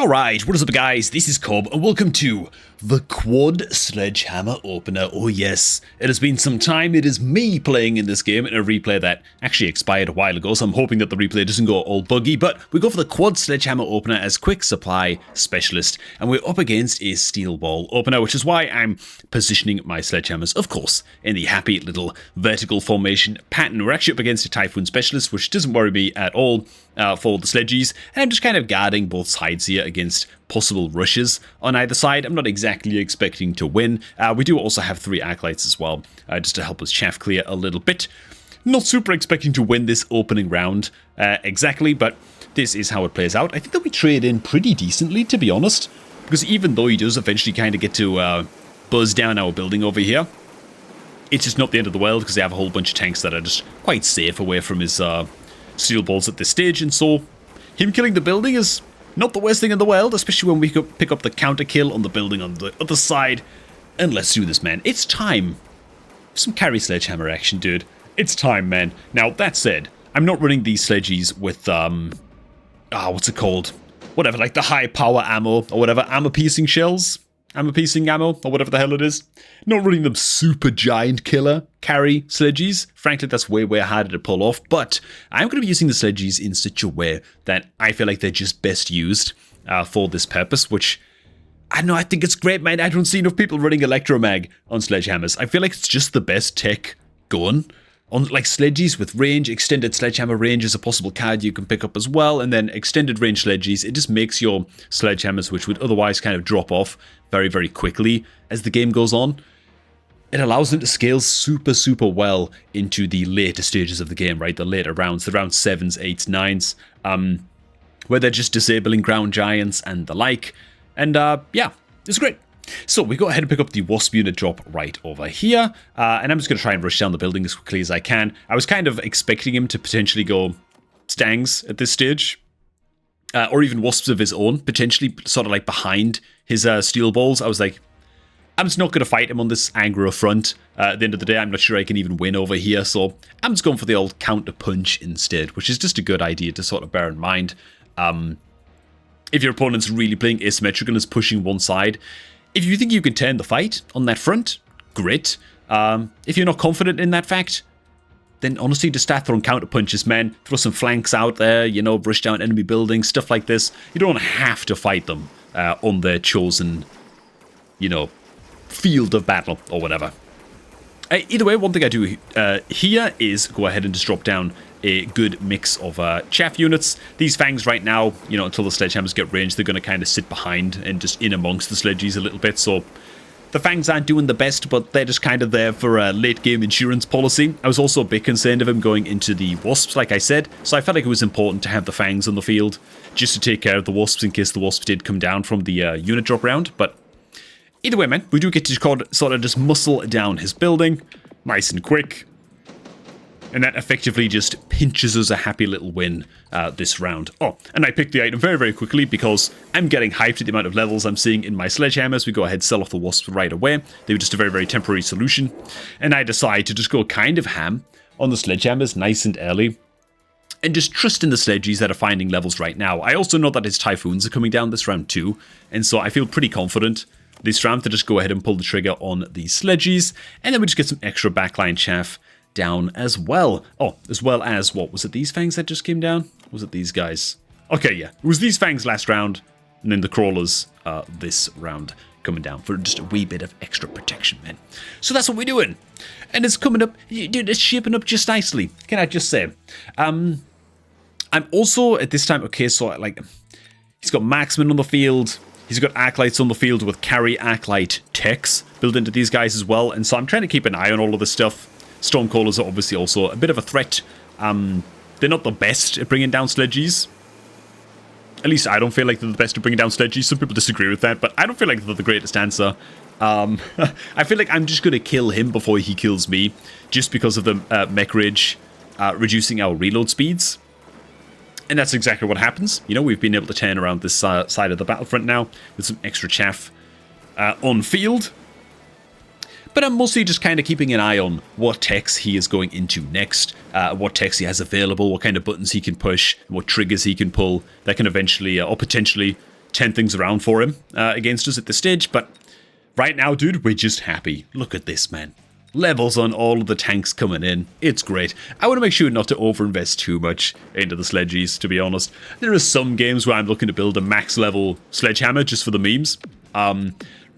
Alright, what is up guys, this is Cobb and welcome to the Quad Sledgehammer Opener. Oh yes, it has been some time, it is me playing in this game in a replay that actually expired a while ago, so I'm hoping that the replay doesn't go all buggy, but we go for the Quad Sledgehammer Opener as Quick Supply Specialist, and we're up against a Steel Ball Opener, which is why I'm positioning my sledgehammers, of course, in the happy little vertical formation pattern. We're actually up against a Typhoon Specialist, which doesn't worry me at all for the Sledges, and I'm just kind of guarding both sides here against possible rushes on either side. I'm not exactly expecting to win. We do also have 3 Acolytes as well, just to help us chaff clear a little bit. Not super expecting to win this opening round exactly, but this is how it plays out. I think that we trade in pretty decently, to be honest, because even though he does eventually kind of get to buzz down our building over here, it's just not the end of the world because they have a whole bunch of tanks that are just quite safe away from his steel balls at this stage, and so him killing the building is not the worst thing in the world, especially when we could pick up the counter kill on the building on the other side. And let's do this, man. It's time for some carry sledgehammer action, dude. It's time, man. Now, that said, I'm not running these sledges with, what's it called? Whatever, like the high power ammo or whatever, armor-piercing shells? Armor-piercing ammo, or whatever the hell it is. Not running them super giant killer carry sledges. Frankly, that's way harder to pull off, but I'm going to be using the sledges in such a way that I feel like they're just best used for this purpose, which, I don't know, I think it's great, man. I don't see enough people running electromag on sledgehammers. I feel like it's just the best tech going. On like sledges with range, extended sledgehammer range is a possible card you can pick up as well, and then extended range sledges, it just makes your sledgehammers, which would otherwise kind of drop off very quickly as the game goes on, it allows them to scale super well into the later stages of the game, right? The later rounds, the round 7s, 8s, 9s, where they're just disabling ground giants and the like, and yeah, it's great. So we go ahead and pick up the Wasp unit drop right over here, and I'm just going to try and rush down the building as quickly as I can. I was kind of expecting him to potentially go Stangs at this stage, or even Wasps of his own, potentially sort of like behind his steel balls. I was like, I'm just not going to fight him on this aggro front. At the end of the day, I'm not sure I can even win over here, so I'm just going for the old counter punch instead, which is just a good idea to sort of bear in mind. If your opponent's really playing asymmetric and is pushing one side, if you think you can turn the fight on that front, great. If you're not confident in that fact, then honestly just start throwing counter punches, man. Throw some flanks out there, you know, rush down enemy buildings, stuff like this. You don't have to fight them on their chosen, you know, field of battle or whatever. Either way, one thing I do here is go ahead and just drop down a good mix of chaff units. These fangs right now, you know, until the sledgehammers get ranged, they're going to kind of sit behind and just in amongst the sledges a little bit. So the fangs aren't doing the best, but they're just kind of there for a late game insurance policy. I was also a bit concerned of him going into the wasps, like I said, so I felt like it was important to have the fangs on the field just to take care of the wasps in case the wasps did come down from the unit drop round. But either way, man, we do get to sort of just muscle down his building nice and quick. And that effectively just pinches us a happy little win this round. Oh, and I picked the item very quickly because I'm getting hyped at the amount of levels I'm seeing in my sledgehammers. We go ahead and sell off the wasps right away. They were just a very temporary solution. And I decide to just go kind of ham on the sledgehammers nice and early. And just trust in the sledges that are finding levels right now. I also know that his typhoons are coming down this round too. And so I feel pretty confident this round to just go ahead and pull the trigger on the sledges. And then we just get some extra backline chaff down as well. Oh, as well as, what was it, these fangs that just came down? Was it these guys? Okay, yeah, it was these fangs last round, and then the crawlers this round coming down for just a wee bit of extra protection, man. So that's what we're doing, and it's coming up, dude, it's shaping up just nicely, can I just say. I'm also, at this time, okay, so like, he's got marksmen on the field, he's got acolytes on the field with carry acolyte techs built into these guys as well, and so I'm trying to keep an eye on all of this stuff. Stormcallers are obviously also a bit of a threat. They're not the best at bringing down sledges. At least I don't feel like they're the best at bringing down sledges. Some people disagree with that, but I don't feel like they're the greatest answer. I feel like I'm just going to kill him before he kills me, just because of the mech rage reducing our reload speeds. And that's exactly what happens. You know, we've been able to turn around this side of the battlefront now with some extra chaff on field. But I'm mostly just kind of keeping an eye on what techs he is going into next, what techs he has available, what kind of buttons he can push, what triggers he can pull that can eventually, or potentially, turn things around for him against us at this stage. But right now, dude, we're just happy. Look at this, man. Levels on all of the tanks coming in. It's great. I want to make sure not to overinvest too much into the sledges, to be honest. There are some games where I'm looking to build a max level sledgehammer just for the memes.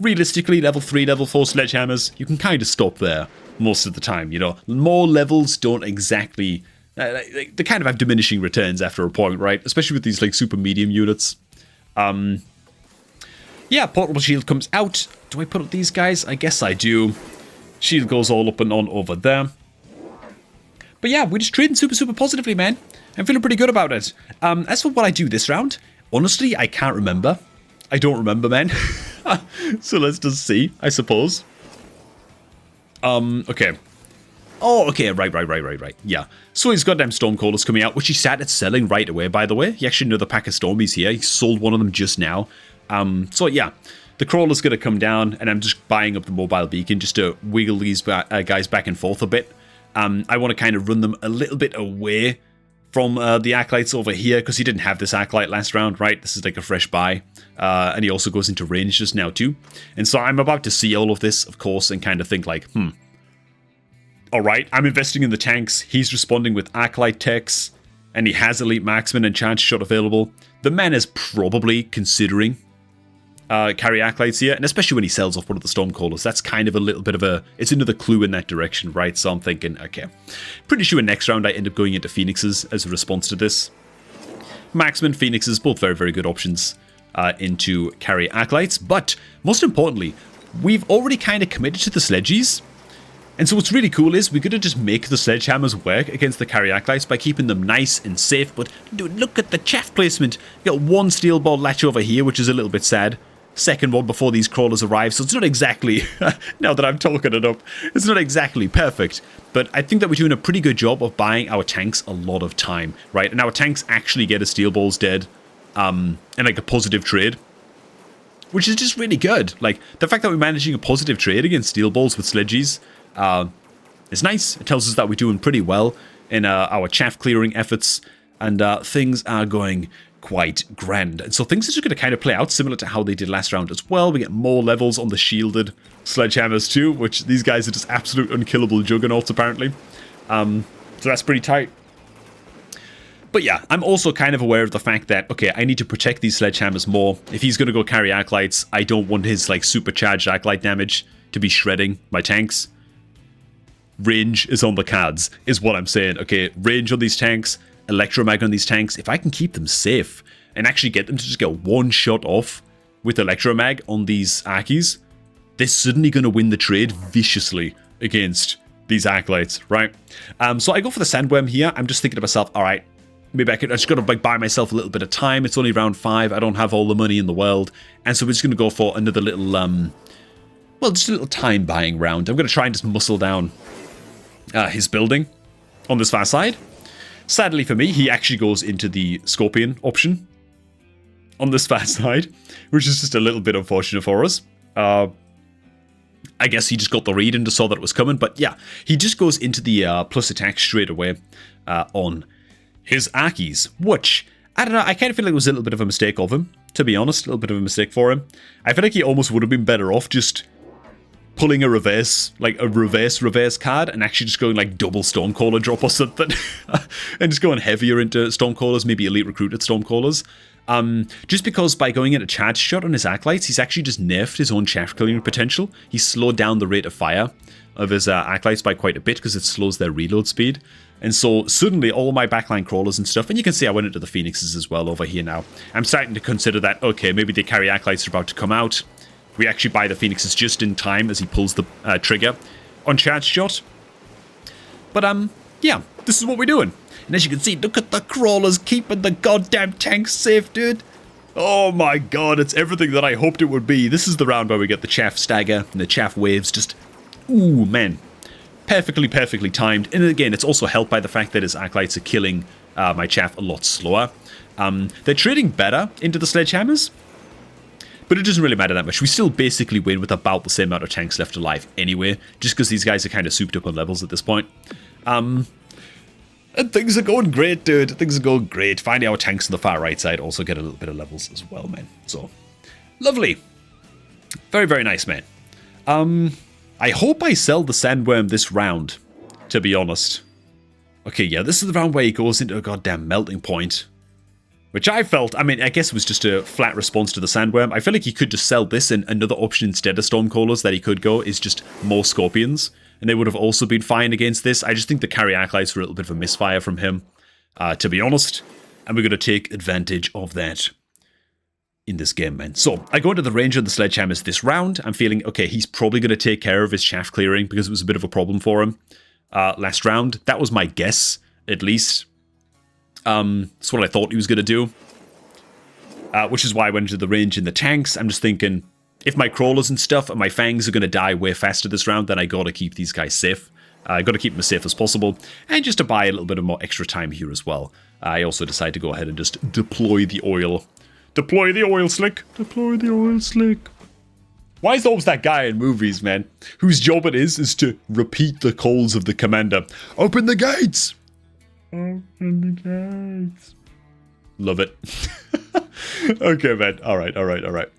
Realistically, level 3, level 4 sledgehammers, you can kind of stop there most of the time, you know. More levels don't exactly... they kind of have diminishing returns after a point, right? Especially with these, like, super medium units. Yeah, portable shield comes out. Do I put up these guys? I guess I do. Shield goes all up and on over there. But yeah, we're just trading super positively, man. I'm feeling pretty good about it. As for what I do this round, honestly, I can't remember. I don't remember, man. So let's just see, I suppose. Okay. Oh, okay, right. Yeah. So he's got them Stormcallers coming out, which he started selling right away, by the way. He actually another pack of Stormies here. He sold one of them just now. So yeah. The crawler's going to come down, and I'm just buying up the mobile beacon just to wiggle these guys back and forth a bit. I want to kind of run them a little bit away from the Acolytes over here, because he didn't have this Acolyte last round, right? This is like a fresh buy. And he also goes into range just now too. And so I'm about to see all of this, of course, and kind of think like, alright, I'm investing in the tanks. He's responding with Acolyte techs, and he has Elite Marksman and Chance Shot available. The man is probably considering carry Acolytes here, and especially when he sells off one of the Stormcallers, that's kind of a little bit of a... It's another clue in that direction, right? So I'm thinking, okay. Pretty sure next round I end up going into Phoenixes as a response to this. Marksman, Phoenixes, both very good options into carry Acolytes, but most importantly, we've already kind of committed to the Sledges. And so what's really cool is we're going to just make the Sledgehammers work against the carry Acolytes by keeping them nice and safe. But dude, look at the chaff placement. You got one steel ball latch over here, which is a little bit sad. Second one before these crawlers arrive, so it's not exactly, now that I'm talking it up, it's not exactly perfect, but I think that we're doing a pretty good job of buying our tanks a lot of time, right? And our tanks actually get a steel balls dead, and like a positive trade, which is just really good. Like, the fact that we're managing a positive trade against steel balls with Sledges is nice. It tells us that we're doing pretty well in our chaff clearing efforts, and things are going quite grand. And so things are just going to kind of play out similar to how they did last round as well. We get more levels on the shielded sledgehammers too, which these guys are just absolute unkillable juggernauts apparently. So that's pretty tight. But yeah, I'm also kind of aware of the fact that, okay, I need to protect these sledgehammers more. If he's going to go carry Acolytes, I don't want his like supercharged Acolyte damage to be shredding my tanks. Range is on the cards, is what I'm saying. Okay, range on these tanks, Electromag on these tanks. If I can keep them safe and actually get them to just get one shot off with Electromag on these Archies, they're suddenly going to win the trade viciously against these Acolytes, right? So I go for the Sandworm here. I'm just thinking to myself, alright, maybe I just got to like buy myself a little bit of time. It's only round 5. I don't have all the money in the world. And so we're just going to go for another little, well, just a little time buying round. I'm going to try and just muscle down his building on this far side. Sadly for me, he actually goes into the Scorpion option on this far side, which is just a little bit unfortunate for us. I guess he just got the read and just saw that it was coming, but yeah, he just goes into the plus attack straight away on his Archies, which, I don't know, I kind of feel like it was a little bit of a mistake of him, to be honest, a little bit of a mistake for him. I feel like he almost would have been better off just pulling a reverse, like a reverse card, and actually just going like double Stormcaller drop or something, and just going heavier into Stormcallers, maybe Elite Recruited Stormcallers. Just because by going into Charge Shot on his Acolytes, he's actually just nerfed his own chaff clearing potential. He's slowed down the rate of fire of his Acolytes by quite a bit because it slows their reload speed. And so suddenly all my backline crawlers and stuff, and you can see I went into the Phoenixes as well over here now. I'm starting to consider that, okay, maybe the carry Acolytes are about to come out. We actually buy the Phoenixes just in time as he pulls the trigger on Charge Shot. But, yeah, this is what we're doing. And as you can see, look at the crawlers keeping the goddamn tanks safe, dude. Oh my god, it's everything that I hoped it would be. This is the round where we get the chaff stagger and the chaff waves just... Ooh, man. Perfectly timed. And again, it's also helped by the fact that his Acolytes are killing my chaff a lot slower. They're trading better into the Sledgehammers, but it doesn't really matter that much. We still basically win with about the same amount of tanks left alive anyway, just because these guys are kind of souped up on levels at this point. And things are going great, dude. Things are going great. Finding our tanks on the far right side also get a little bit of levels as well, man. So, lovely. Very, very nice, man. I hope I sell the sandworm this round, to be honest. Okay, yeah, this is the round where he goes into a goddamn melting point. Which I felt, I mean, I guess it was just a flat response to the sandworm. I feel like he could just sell this, and another option instead of Stormcallers that he could go is just more Scorpions. And they would have also been fine against this. I just think the carry acolytes were a little bit of a misfire from him, to be honest. And we're going to take advantage of that in this game, man. So, I go into the range of the sledgehammers this round. I'm feeling, okay, he's probably going to take care of his shaft clearing because it was a bit of a problem for him last round. That was my guess, at least. That's what I thought he was going to do. Which is why I went into the range in the tanks. I'm just thinking, if my crawlers and stuff and my fangs are going to die way faster this round, then I got to keep these guys safe. I got to keep them as safe as possible. And just to buy a little bit of more extra time here as well. I also decided to go ahead and just deploy the oil. Deploy the oil slick. Deploy the oil slick. Why is there always that guy in movies, man, whose job it is to repeat the calls of the commander? Open the gates! Open the gates. Love it. Okay, man. Alright.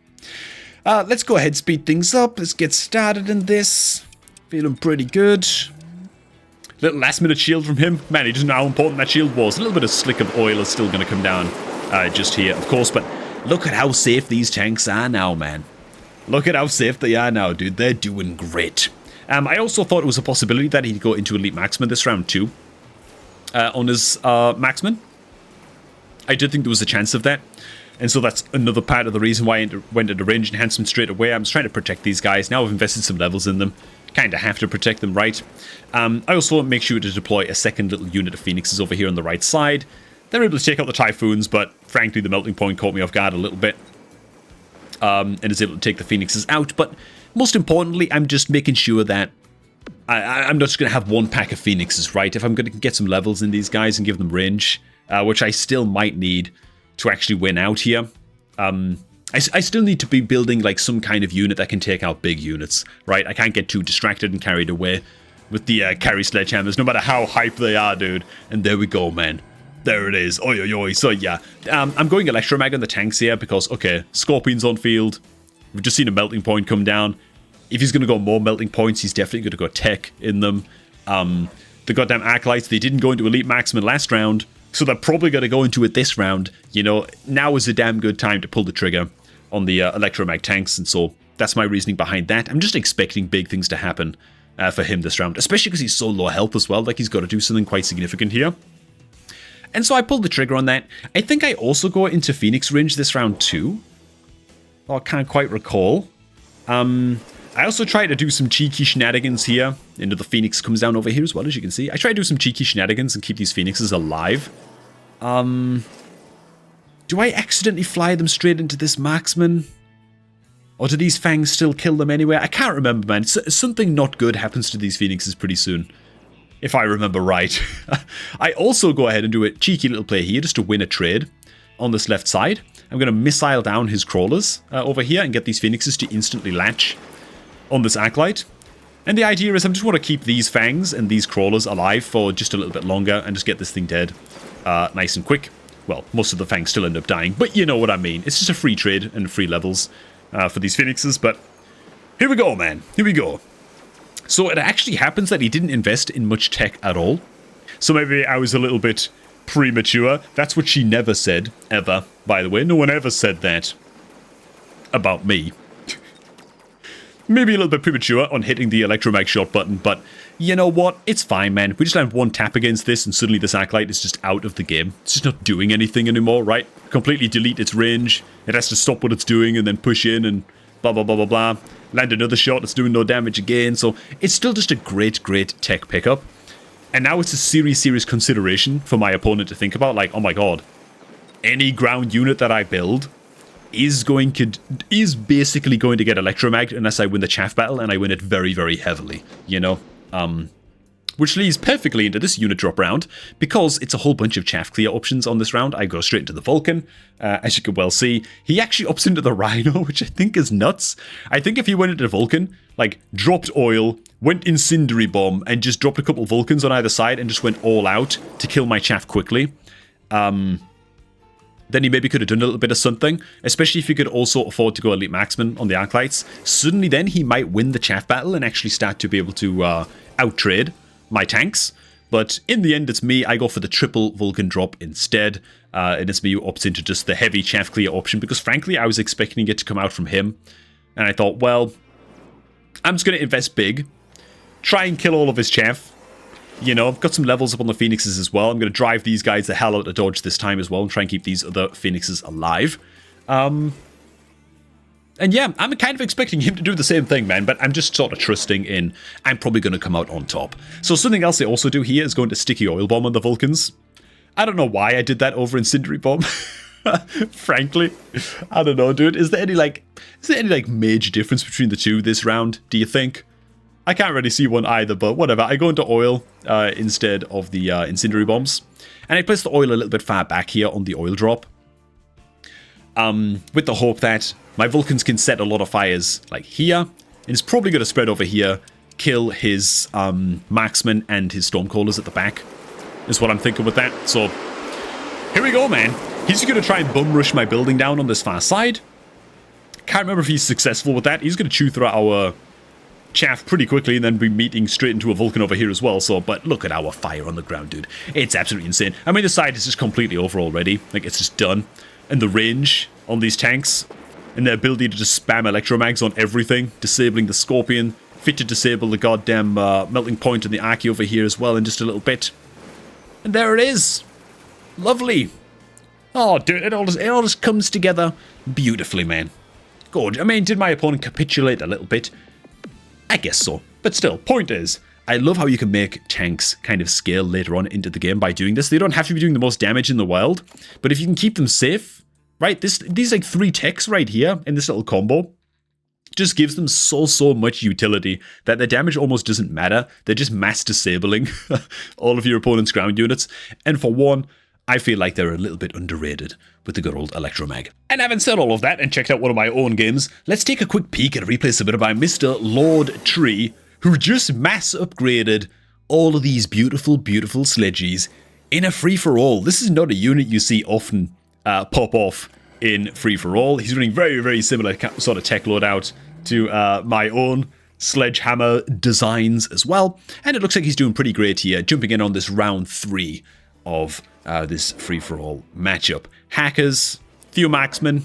Let's go ahead and speed things up. Let's get started in this. Feeling pretty good. Little last minute shield from him. Man, he doesn't know how important that shield was. A little bit of slick of oil is still going to come down just here, of course, but look at how safe these tanks are now, man. Look at how safe they are now, dude. They're doing great. I also thought it was a possibility that he'd go into Elite Marksman this round too. On his Marksman. I did think there was a chance of that. And so that's another part of the reason why I went into range enhancement straight away. I'm just trying to protect these guys. Now I've invested some levels in them. Kind of have to protect them, right? I also make sure to deploy a second little unit of Phoenixes over here on the right side. They're able to take out the Typhoons, but frankly the melting point caught me off guard a little bit. And is able to take the Phoenixes out. But most importantly, I'm just making sure that I'm not just going to have one pack of Phoenixes, right? If I'm going to get some levels in these guys and give them range, which I still might need to actually win out here. I still need to be building like some kind of unit that can take out big units, right? I can't get too distracted and carried away with the carry sledgehammers, no matter how hype they are, dude. And there we go, man. There it is. Oi, oi, oi. So, yeah. I'm going Electromag on the tanks here because, okay, Scorpion's on field. We've just seen a melting point come down. If he's going to go more melting points, he's definitely going to go tech in them. The goddamn Acolytes, they didn't go into Elite Marksman last round, so they're probably going to go into it this round. You know, now is a damn good time to pull the trigger on the Electromag tanks, and so that's my reasoning behind that. I'm just expecting big things to happen for him this round, especially because he's so low health as well. Like, he's got to do something quite significant here. And so I pulled the trigger on that. I think I also go into Phoenix range this round too. Oh, I can't quite recall. I also try to do some cheeky shenanigans here. Into the Phoenix comes down over here as well, as you can see. I try to do some cheeky shenanigans and keep these Phoenixes alive. Do I accidentally fly them straight into this Marksman? Or do these Fangs still kill them anyway? I can't remember, man. Something not good happens to these Phoenixes pretty soon. If I remember right. I also go ahead and do a cheeky little play here just to win a trade on this left side. I'm going to missile down his crawlers over here and get these Phoenixes to instantly latch on this Acolyte. And the idea is I just want to keep these Fangs and these crawlers alive for just a little bit longer and just get this thing dead nice and quick. Well, most of the Fangs still end up dying, but you know what I mean. It's just a free trade and free levels for these Phoenixes, but here we go, man. Here we go. So it actually happens that he didn't invest in much tech at all. So maybe I was a little bit premature. That's what she never said, ever, by the way. No one ever said that about me. Maybe a little bit premature on hitting the Electromag shot button, but you know what? It's fine, man. We just have one tap against this, and suddenly this Acolyte is just out of the game. It's just not doing anything anymore, right? Completely delete its range. It has to stop what it's doing and then push in and blah, blah, blah, blah, blah. Land another shot, it's doing no damage again. So it's still just a great, great tech pickup. And now it's a serious consideration for my opponent to think about. Like, oh my god, any ground unit that I build is basically going to get Electromagged unless I win the chaff battle, and I win it very, very heavily, you know? Which leads perfectly into this unit drop round, because it's a whole bunch of chaff clear options on this round. I go straight into the Vulcan, as you can well see. He actually opts into the Rhino, which I think is nuts. I think if he went into Vulcan, like, dropped oil, went Incendiary Bomb and just dropped a couple Vulcans on either side and just went all out to kill my chaff quickly, then he maybe could have done a little bit of something, especially if he could also afford to go Elite Marksman on the Arclights. Suddenly then he might win the chaff battle and actually start to be able to out-trade my tanks. But in the end, it's me. I go for the triple Vulcan drop instead, and it's me who opts into just the heavy chaff clear option, because frankly, I was expecting it to come out from him, and I thought, well, I'm just going to invest big, try and kill all of his chaff. You know, I've got some levels up on the Phoenixes as well. I'm going to drive these guys the hell out of dodge this time as well and try and keep these other Phoenixes alive. And yeah, I'm kind of expecting him to do the same thing, man, but I'm just sort of trusting in I'm probably going to come out on top. So something else they also do here is going to Sticky Oil Bomb on the Vulcans. I don't know why I did that over Incendiary Bomb. Frankly, I don't know, dude. Is there any major difference between the two this round, do you think? I can't really see one either, but whatever. I go into oil instead of the incendiary bombs. And I place the oil a little bit far back here on the oil drop. With the hope that my Vulcans can set a lot of fires like here. And it's probably going to spread over here, kill his marksman and his stormcallers at the back. Is what I'm thinking with that. So, here we go, man. He's going to try and bum rush my building down on this far side. Can't remember if he's successful with that. He's going to chew through our chaff pretty quickly and then be meeting straight into a Vulcan over here as well. So, but look at our fire on the ground, dude. It's absolutely insane. I mean, the side is just completely over already. Like, it's just done. And the range on these tanks and their ability to just spam electromags on everything, disabling the Scorpion, fit to disable the goddamn melting point and the Archie over here as well in just a little bit. And there it is. Lovely. Oh, dude, it all just comes together beautifully, man. Good. I mean, did my opponent capitulate a little bit? I guess so. But still, point is, I love how you can make tanks kind of scale later on into the game by doing this. They don't have to be doing the most damage in the world, but if you can keep them safe, right? These like 3 techs right here in this little combo just gives them so much utility that their damage almost doesn't matter. They're just mass disabling all of your opponent's ground units. And for one, I feel like they're a little bit underrated with the good old Electromag. And having said all of that and checked out one of my own games, let's take a quick peek at a replay submitted by Mr. Lord Tree, who just mass upgraded all of these beautiful Sledges in a free-for-all. This is not a unit you see often pop off in free-for-all. He's running very similar sort of tech loadout to my own Sledgehammer designs as well. And it looks like he's doing pretty great here, jumping in on this round 3 of this free-for-all matchup. Hackers, few marksmen,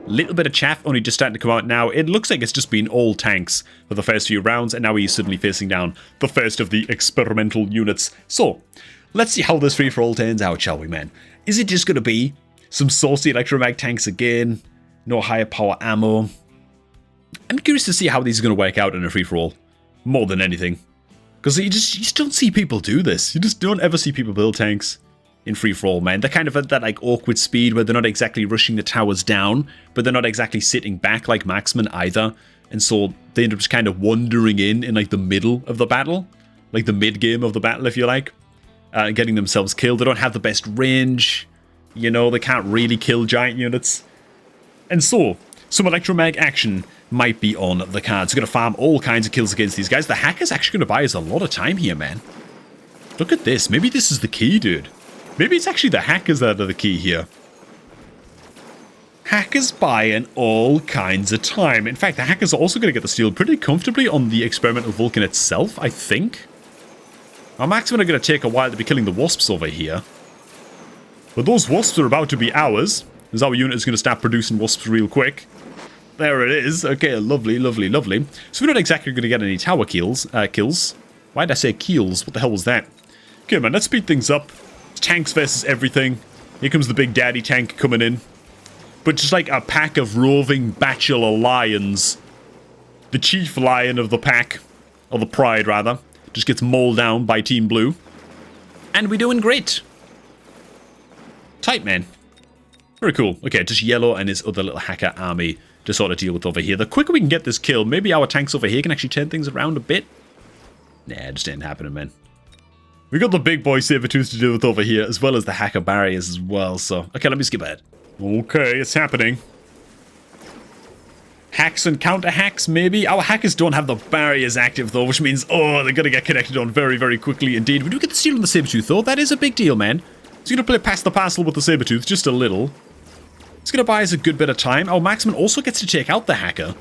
little bit of chaff only just starting to come out now. It looks like it's just been all tanks for the first few rounds, and now he's suddenly facing down the first of the experimental units. So, let's see how this free-for-all turns out, shall we, man? Is it just going to be some saucy electromag tanks again? No higher power ammo? I'm curious to see how these are going to work out in a free-for-all, more than anything. Because you just don't see people do this. You just don't ever see people build tanks in free-for-all, man. They're kind of at that like awkward speed where they're not exactly rushing the towers down, but they're not exactly sitting back like marksmen either. And so they end up just kind of wandering in like the middle of the battle, like the mid-game of the battle, if you like, getting themselves killed. They don't have the best range, you know, they can't really kill giant units. And so, some electromag action might be on the cards. We're going to farm all kinds of kills against these guys. The hacker's actually going to buy us a lot of time here, man. Look at this. Maybe this is the key, dude. Maybe it's actually the hackers that are the key here. Hackers buying all kinds of time. In fact, the hackers are also going to get the steal pretty comfortably on the experimental Vulcan itself, I think. Our marksmen are going to take a while to be killing the wasps over here. But those wasps are about to be ours, as our unit is going to start producing wasps real quick. There it is. Okay, lovely. So we're not exactly going to get any tower kills. Why did I say keels? What the hell was that? Okay, man, let's speed things up. Tanks versus everything. Here comes the big daddy tank coming in. But just like a pack of roving bachelor lions. The chief lion of the pack, or the pride rather, just gets mauled down by Team Blue. And we're doing great. Tight, man. Very cool. Okay, just yellow and his other little hacker army to sort of deal with over here. The quicker we can get this kill, maybe our tanks over here can actually turn things around a bit. Nah, it just ain't happening, man. We got the big boy Sabertooth to deal with over here, as well as the hacker barriers as well, so... Okay, let me skip ahead. Okay, it's happening. Hacks and counter hacks, maybe. Our hackers don't have the barriers active, though, which means, oh, they're going to get connected on very, very quickly indeed. We do get the steal on the Sabertooth, though. That is a big deal, man. It's going to play past the parcel with the Sabertooth, just a little. It's going to buy us a good bit of time. Our marksman also gets to take out the hacker.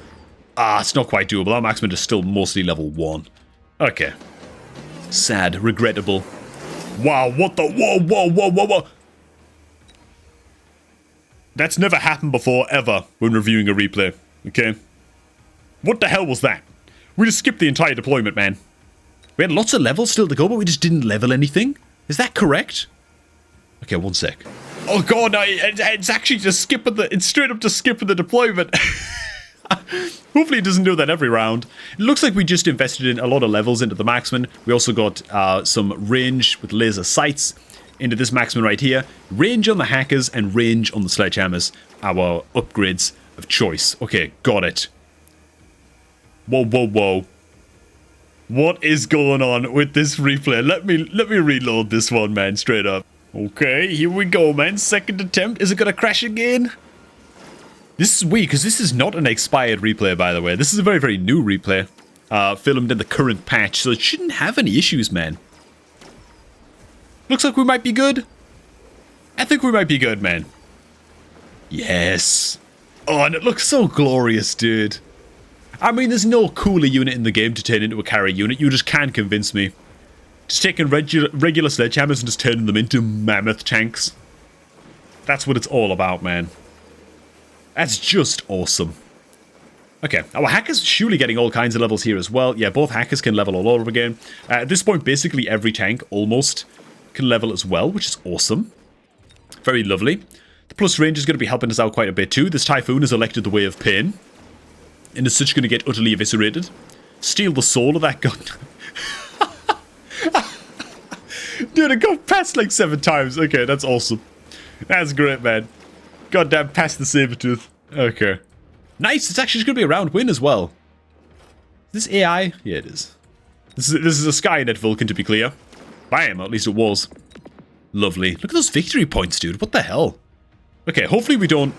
Ah, it's not quite doable. Our marksman is still mostly level 1. Okay. Sad. Regrettable. Wow, what the... Whoa, whoa, whoa, whoa, whoa. That's never happened before, ever, when reviewing a replay. Okay? What the hell was that? We just skipped the entire deployment, man. We had lots of levels still to go, but we just didn't level anything? Is that correct? Okay, one sec. Oh god, no, it's actually just skipping the... It's straight up just skipping the deployment. Hopefully it doesn't do that every round. It looks like we just invested in a lot of levels into the marksman. We also got some range with laser sights into this marksman right here. Range on the hackers and range on the sledgehammers. Our upgrades of choice. Okay, got it. Whoa, whoa, whoa. What is going on with this replay? Let me reload this one, man, straight up. Okay, here we go, man. Second attempt. Is it gonna crash again? This is weird, because this is not an expired replay, by the way. This is a very, very new replay. Filmed in the current patch, so it shouldn't have any issues, man. Looks like we might be good. I think we might be good, man. Yes. Oh, and it looks so glorious, dude. I mean, there's no cooler unit in the game to turn into a carry unit. You just can't convince me. Just taking regular sledgehammers and just turning them into mammoth tanks. That's what it's all about, man. That's just awesome. Okay, our hackers surely getting all kinds of levels here as well. Yeah, both hackers can level all over again. At this point, basically every tank almost can level as well, which is awesome. Very lovely. The plus range is going to be helping us out quite a bit too. This Typhoon has elected the way of pain, and is such going to get utterly eviscerated. Steal the soul of that gun. Dude, it got past like 7 times. Okay, that's awesome. That's great, man. Goddamn, past the Sabertooth. Okay. Nice, it's actually going to be a round win as well. Is this AI? Yeah, it is. This is a Skynet Vulcan, to be clear. Bam, at least it was. Lovely. Look at those victory points, dude. What the hell? Okay, hopefully we don't...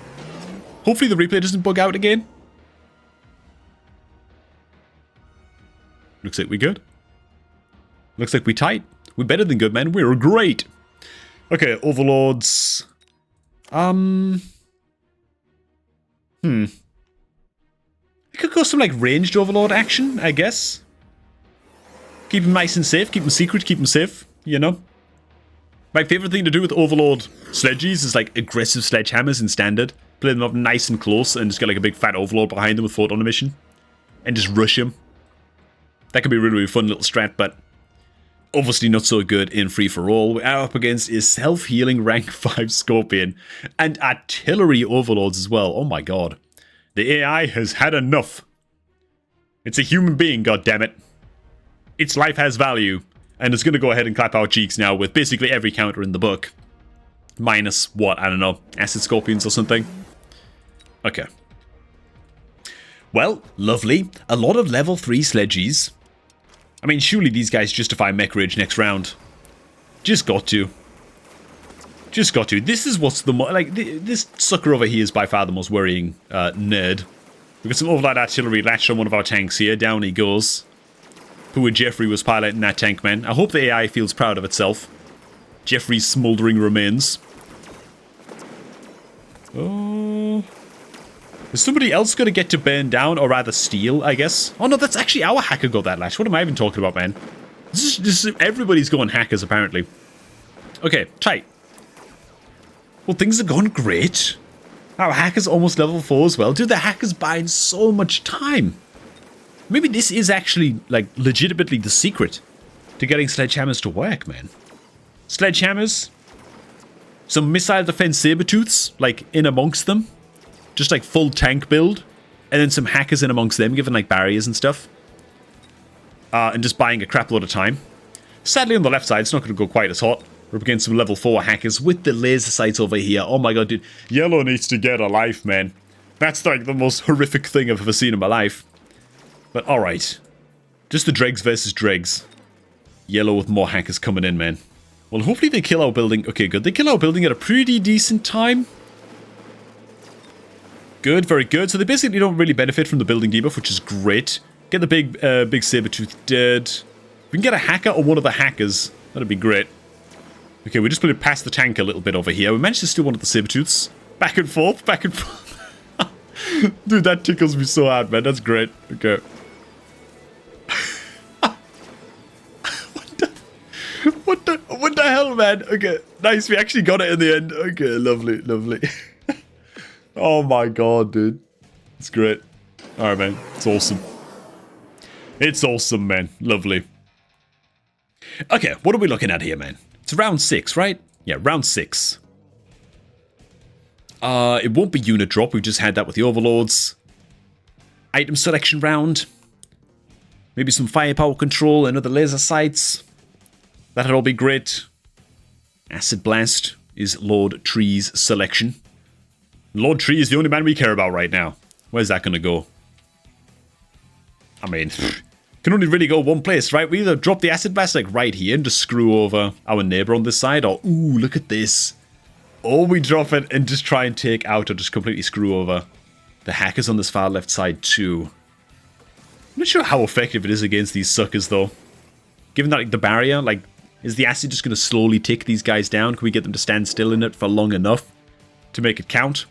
Hopefully the replay doesn't bug out again. Looks like we good. Looks like we tight. We're better than good, man. We're great. Okay, overlords. I could go some like ranged overlord action, I guess. Keep him nice and safe. Keep him secret. Keep him safe. You know. My favorite thing to do with overlord sledges is like aggressive sledgehammers in standard. Play them up nice and close and just get like a big fat overlord behind them with photon emission. And just rush him. That could be a really, really fun little strat, but obviously not so good in free-for-all. What we're up against is self-healing rank 5 Scorpion and artillery overlords as well. Oh my god. The AI has had enough. It's a human being, goddammit. Its life has value. And it's going to go ahead and clap our cheeks now with basically every counter in the book. Minus, what, I don't know, acid scorpions or something. Okay. Well, lovely. A lot of level 3 sledges. I mean, surely these guys justify mech rage next round. Just got to. Just got to. This is what's the like, this sucker over here is by far the most worrying nerd. We've got some overlight artillery latched on one of our tanks here. Down he goes. Poor Jeffrey was piloting that tank, man. I hope the AI feels proud of itself. Jeffrey's smouldering remains. Oh. Is somebody else going to get to burn down, or rather steal, I guess? Oh no, that's actually our hacker got that latch. What am I even talking about, man? This is everybody's going hackers, apparently. Okay, tight. Well, things are going great. Our hacker's almost level 4 as well. Dude, the hacker's buying so much time. Maybe this is actually, like, legitimately the secret to getting sledgehammers to work, man. Sledgehammers. Some missile defense Sabertooths, like, in amongst them. Just, like, full tank build. And then some hackers in amongst them, given, like, barriers and stuff. And just buying a crap load of time. Sadly, on the left side, it's not going to go quite as hot. We're up against some level 4 hackers with the laser sights over here. Oh my god, dude. Yellow needs to get a life, man. That's, like, the most horrific thing I've ever seen in my life. But alright. Just the dregs versus dregs. Yellow with more hackers coming in, man. Well, hopefully they kill our building. Okay, good. They kill our building at a pretty decent time. good, very good. So they basically don't really benefit from the building debuff, which is great. Get the big saber-tooth dead. If we can get a hacker or one of the hackers, that'd be great. Okay, we just put it past the tank a little bit over here. We managed to steal one of the saber-tooths. Back and forth, back and forth. Dude, that tickles me so hard, man. That's great. Okay. What the hell, man? Okay, nice. We actually got it in the end. Okay, lovely, lovely. Oh my god, dude. It's great. Alright, man. It's awesome. It's awesome, man. Lovely. Okay, what are we looking at here, man? It's round 6, right? Yeah, round 6. It won't be unit drop. We've just had that with the overlords. Item selection round. Maybe some firepower control and other laser sights. That'd all be great. Acid Blast is Lord Tree's selection. Lord Tree is the only man we care about right now. Where's that going to go? I mean, can only really go one place, right? We either drop the Acid Blast like right here and just screw over our neighbor on this side, or, ooh, look at this. Or we drop it and just try and take out or just completely screw over the hackers on this far left side too. I'm not sure how effective it is against these suckers though. Given that like, the barrier, like, is the acid just going to slowly tick these guys down? Can we get them to stand still in it for long enough to make it count?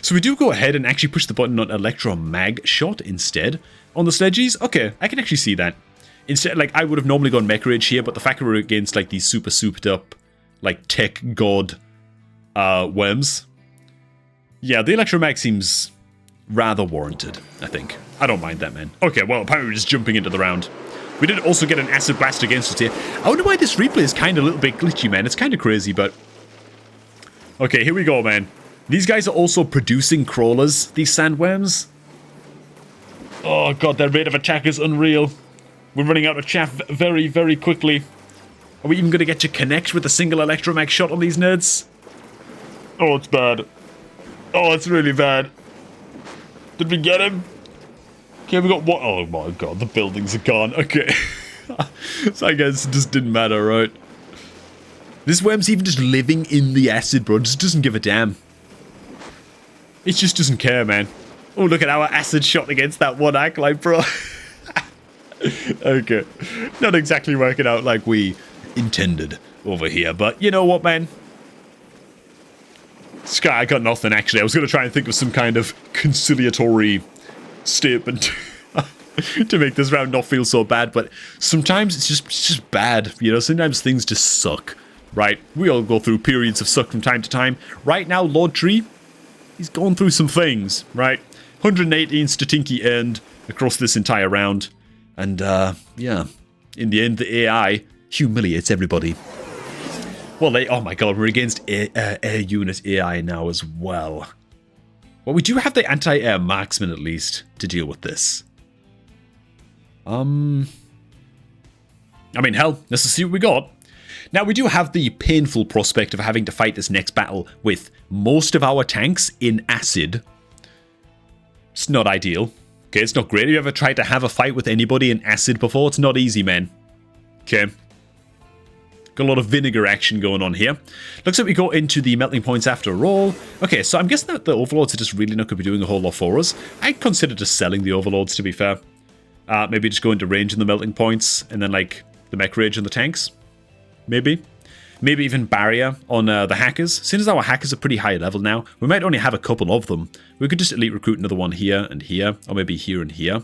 So we do go ahead and actually push the button on Electro Mag Shot instead on the Sledges. Okay, I can actually see that. Instead, like, I would have normally gone Mech Rage here, but the fact that we're against, like, these super souped up, like, tech god worms. Yeah, the Electro Mag seems rather warranted, I think. I don't mind that, man. Okay, well, apparently we're just jumping into the round. We did also get an Acid Blast against us here. I wonder why this replay is kind of a little bit glitchy, man. It's kind of crazy, but... Okay, here we go, man. These guys are also producing crawlers, these sandworms. Oh, God, their rate of attack is unreal. We're running out of chaff very, very quickly. Are we even going to get to connect with a single Electromag shot on these nerds? Oh, it's bad. Oh, it's really bad. Did we get him? Okay, we got what? Oh my god, the buildings are gone. Okay. So I guess it just didn't matter, right? This worm's even just living in the acid, bro. Just doesn't give a damn. It just doesn't care, man. Oh, look at our acid shot against that one acolyte, bro. Okay. Not exactly working out like we intended over here, but you know what, man? Sky, I got nothing, actually. I was going to try and think of some kind of conciliatory statement to make this round not feel so bad, but sometimes it's just bad, you know? Sometimes things just suck, right? We all go through periods of suck from time to time. Right now, Lord Tree, he's going through some things, right? 118 Statinky earned across this entire round, and, yeah, in the end, the AI humiliates everybody. Well, oh my god, we're against air unit AI now as well. Well, we do have the anti-air marksman, at least, to deal with this. I mean, hell, let's just see what we got. Now, we do have the painful prospect of having to fight this next battle with most of our tanks in acid. It's not ideal. Okay, it's not great. Have you ever tried to have a fight with anybody in acid before? It's not easy, man. Okay. Got a lot of vinegar action going on here. Looks like we go into the melting points after all. Okay, so I'm guessing that the overlords are just really not going to be doing a whole lot for us. I consider just selling the overlords, to be fair. Maybe just go into range in the melting points, and then, like, the mech rage and the tanks. Maybe. Maybe even barrier on the hackers. Seeing as our hackers are pretty high level now, we might only have a couple of them. We could just elite recruit another one here and here, or maybe here and here.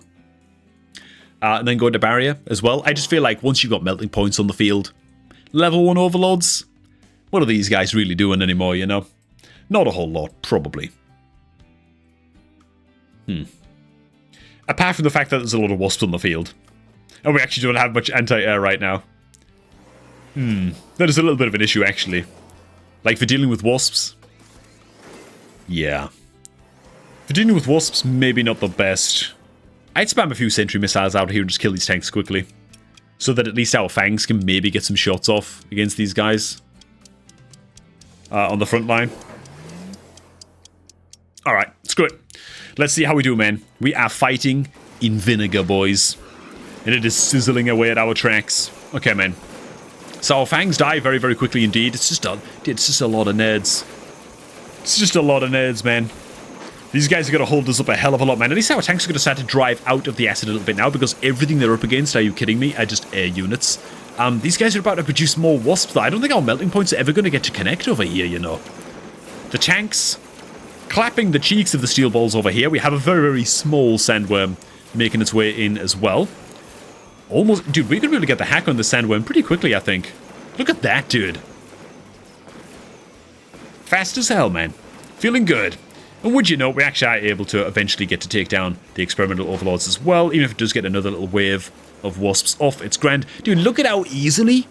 And then go into barrier as well. I just feel like once you've got melting points on the field, level 1 overlords, what are these guys really doing anymore, you know? Not a whole lot, probably. Apart from the fact that there's a lot of wasps on the field. And we actually don't have much anti-air right now. That is a little bit of an issue, actually. Like, for dealing with wasps. Yeah. For dealing with wasps, maybe not the best. I'd spam a few sentry missiles out here and just kill these tanks quickly. So that at least our fangs can maybe get some shots off against these guys. On the front line. Alright, screw it. Let's see how we do, man. We are fighting in vinegar, boys. And it is sizzling away at our tracks. Okay, man. So our fangs die very, very quickly indeed. It's just a lot of nerds. It's just a lot of nerds, man. These guys are going to hold us up a hell of a lot, man. At least our tanks are going to start to drive out of the acid a little bit now because everything they're up against, are you kidding me, are just air units. These guys are about to produce more wasps, though. I don't think our melting points are ever going to get to connect over here, you know. The tanks clapping the cheeks of the steel balls over here. We have a very, very small sandworm making its way in as well. Almost, dude, we're going to be able to get the hack on the sandworm pretty quickly, I think. Look at that, dude. Fast as hell, man. Feeling good. And would you know, we actually are able to eventually get to take down the experimental overlords as well, even if it does get another little wave of wasps off. It's grand. Dude, look at how easily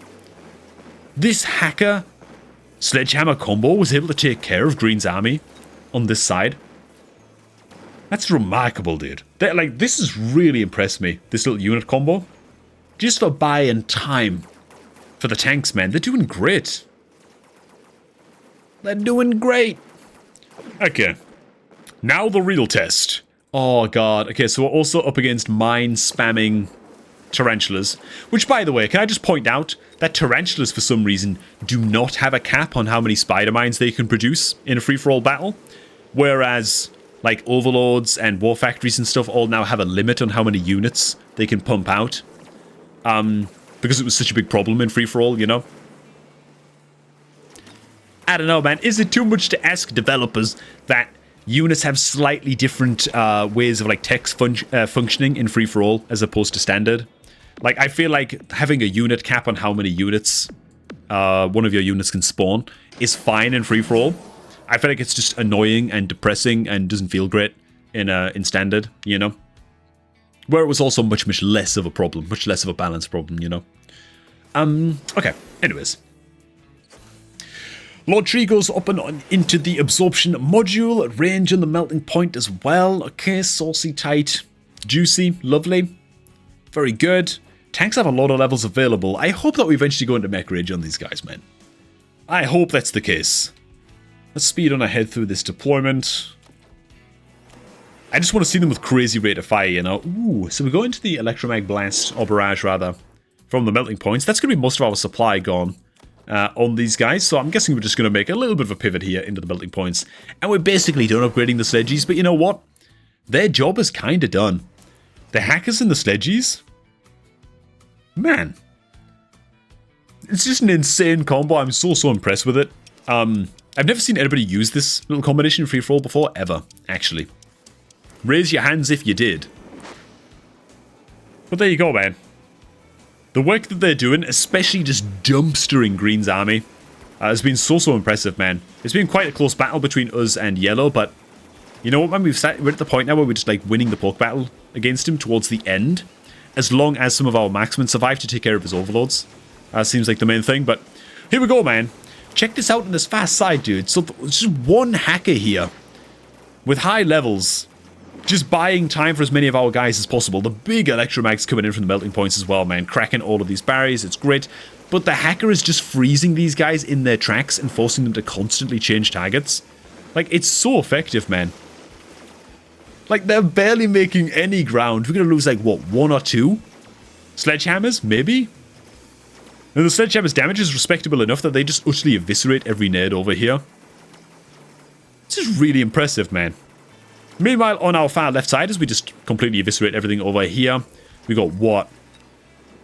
this hacker sledgehammer combo was able to take care of Green's army on this side. That's remarkable, dude. This has really impressed me, this little unit combo. Just for buying time for the tanks, man. They're doing great. They're doing great. Okay. Now the real test. Oh, God. Okay, so we're also up against mine-spamming tarantulas. Which, by the way, can I just point out that tarantulas, for some reason, do not have a cap on how many spider mines they can produce in a free-for-all battle. Whereas, like, overlords and war factories and stuff all now have a limit on how many units they can pump out. Because it was such a big problem in free-for-all, you know? I don't know, man. Is it too much to ask developers that units have slightly different ways of, like, text functioning in free-for-all as opposed to standard? Like, I feel like having a unit cap on how many units one of your units can spawn is fine in free-for-all. I feel like it's just annoying and depressing and doesn't feel great in standard, you know? Where it was also much, much less of a problem. Much less of a balance problem, you know? Okay. Anyways. Lord Tree goes up and on into the absorption module. Range and the melting point as well. Okay, saucy, tight, juicy, lovely. Very good. Tanks have a lot of levels available. I hope that we eventually go into mech rage on these guys, man. I hope that's the case. Let's speed on ahead through this deployment. I just want to see them with crazy rate of fire, you know. Ooh, so we go into the electromag blast, or barrage rather, from the melting points. That's going to be most of our supply gone on these guys. So I'm guessing we're just going to make a little bit of a pivot here into the melting points. And we're basically done upgrading the sledges. But you know what? Their job is kind of done. The hackers and the sledges, man, it's just an insane combo. I'm so impressed with it. I've never seen anybody use this little combination in free-for-all before, ever, actually. Raise your hands if you did. But there you go, man. The work that they're doing, especially just dumpstering Green's army, has been so impressive, man. It's been quite a close battle between us and Yellow, but you know what, man? We're at the point now where we're just like winning the poke battle against him towards the end, as long as some of our marksmen survive to take care of his overlords. Seems like the main thing, but here we go, man. Check this out on this fast side, dude. So it's just one hacker here with high levels, just buying time for as many of our guys as possible. The big electromags coming in from the melting points as well, man. Cracking all of these barriers. It's great. But the hacker is just freezing these guys in their tracks and forcing them to constantly change targets. Like, it's so effective, man. Like, they're barely making any ground. We're going to lose, like, what, 1 or 2 sledgehammers? Maybe? And the sledgehammer's damage is respectable enough that they just utterly eviscerate every nerd over here. This is really impressive, man. Meanwhile, on our far left side, as we just completely eviscerate everything over here, we got what?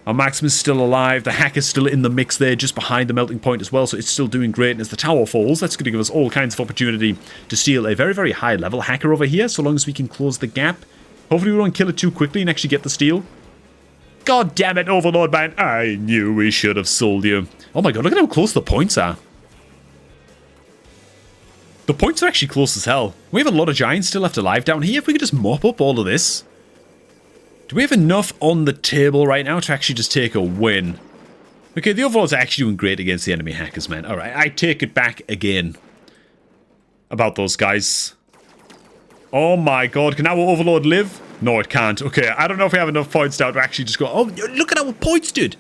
Our marksman's still alive. The hacker's still in the mix there, just behind the melting point as well, so it's still doing great. And as the tower falls, that's going to give us all kinds of opportunity to steal a very, very high level hacker over here, so long as we can close the gap. Hopefully we don't kill it too quickly and actually get the steal. God damn it, Overlord, man. I knew we should have sold you. Oh my god, look at how close the points are. The points are actually close as hell. We have a lot of giants still left alive down here. If we could just mop up all of this. Do we have enough on the table right now to actually just take a win? Okay, the Overlords are actually doing great against the enemy hackers, man. Alright, I take it back again. About those guys. Oh my god, can our Overlord live? No, it can't. Okay, I don't know if we have enough points now to actually just go, oh, look at our points, dude.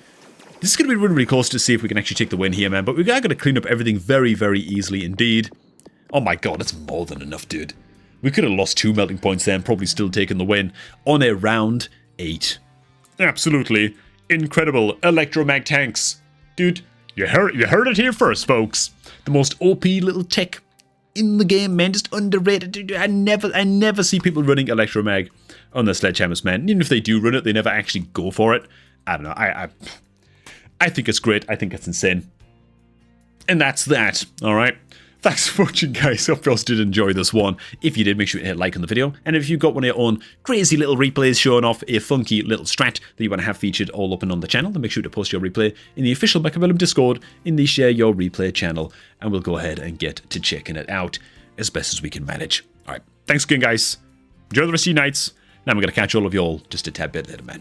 This is going to be really, really close to see if we can actually take the win here, man. But we are going to clean up everything very, very easily indeed. Oh my god, that's more than enough, dude. We could have lost 2 melting points there and probably still taken the win on a round 8. Absolutely incredible electromag tanks. Dude, you heard it here first, folks. The most OP little tech in the game, man. Just underrated. I never see people running Electromag on their sledgehammers, man. Even if they do run it, they never actually go for it. I don't know. I think it's great. I think it's insane. And that's that. All right. Thanks for watching, guys. Hope you all did enjoy this one. If you did, make sure you hit like on the video. And if you've got one of your own crazy little replays showing off a funky little strat that you want to have featured all up and on the channel, then make sure to post your replay in the official Mechabellum Discord in the Share Your Replay channel. And we'll go ahead and get to checking it out as best as we can manage. All right. Thanks again, guys. Enjoy the rest of your nights. Now I'm going to catch all of you all just a tad bit later, man.